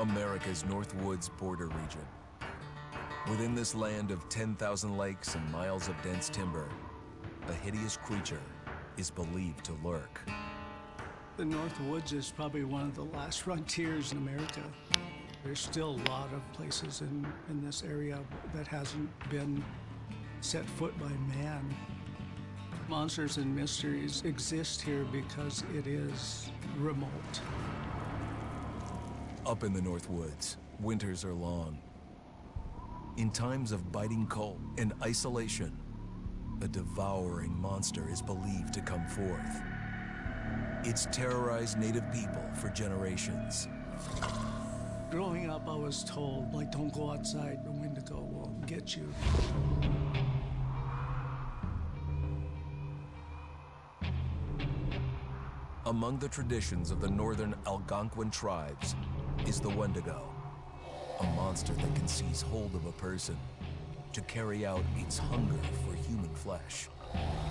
America's North Woods border region. Within this land of 10,000 lakes and miles of dense timber, a hideous creature is believed to lurk. The North Woods is probably one of the last frontiers in America. There's still a lot of places in this area that hasn't been set foot by man. Monsters and mysteries exist here because it is remote. Up in the North Woods, winters are long. In times of biting cold and isolation, a devouring monster is believed to come forth. It's terrorized native people for generations. Growing up, I was told, like, don't go outside, the Wendigo will get you. Among the traditions of the northern Algonquin tribes is the Wendigo, a monster that can seize hold of a person to carry out its hunger for human flesh.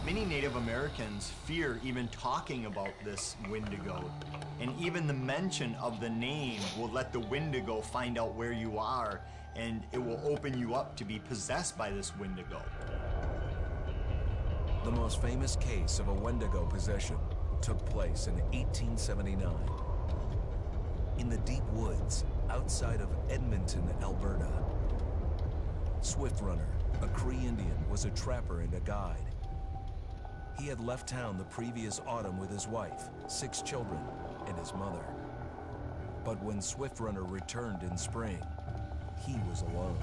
Many Native Americans fear even talking about this Wendigo, and even the mention of the name will let the Wendigo find out where you are, and it will open you up to be possessed by this Wendigo. The most famous case of a Wendigo possession took place in 1879. In the deep woods outside of Edmonton, Alberta. Swift Runner, a Cree Indian, was a trapper and a guide. He had left town the previous autumn with his wife, 6 children, and his mother. But when Swift Runner returned in spring, he was alone.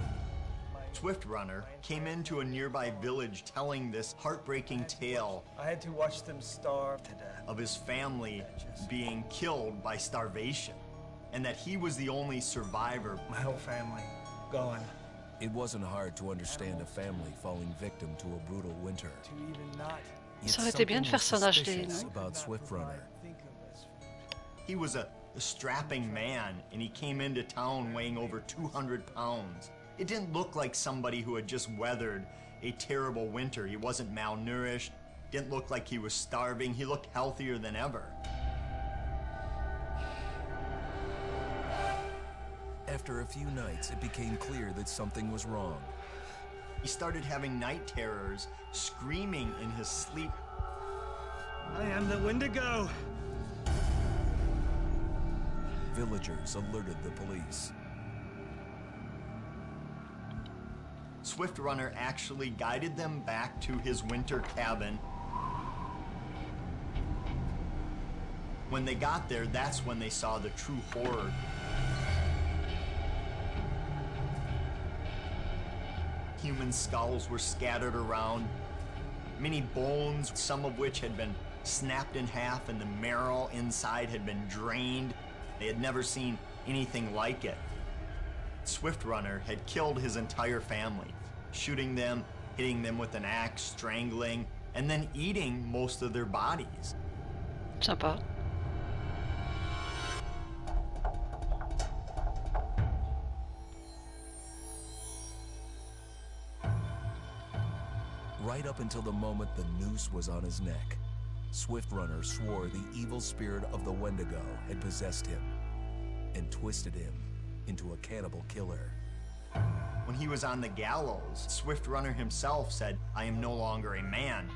Swift Runner came into a nearby village telling this heartbreaking tale. I had to watch them starve to death. Of his family being killed by starvation, and that he was the only survivor. My whole family gone. It wasn't hard to understand a family falling victim to a brutal winter. To even not. Ça aurait été bien de faire ça en HD, non? About Swift Runner. He was a strapping man, and he came into town weighing over 200 pounds. It didn't look like somebody who had just weathered a terrible winter. He wasn't malnourished, didn't look like he was starving. He looked healthier than ever. After a few nights, it became clear that something was wrong. He started having night terrors, screaming in his sleep. I am the Wendigo! Villagers alerted the police. Swift Runner actually guided them back to his winter cabin. When they got there, that's when they saw the true horror. Human skulls were scattered around, many bones, some of which had been snapped in half, and the marrow inside had been drained. They had never seen anything like it. Swift Runner had killed his entire family, shooting them, hitting them with an axe, strangling, and then eating most of their bodies. Sympa. Right up until the moment the noose was on his neck, Swift Runner swore the evil spirit of the Wendigo had possessed him and twisted him into a cannibal killer. When he was on the gallows, Swift Runner himself said, "I am no longer a man."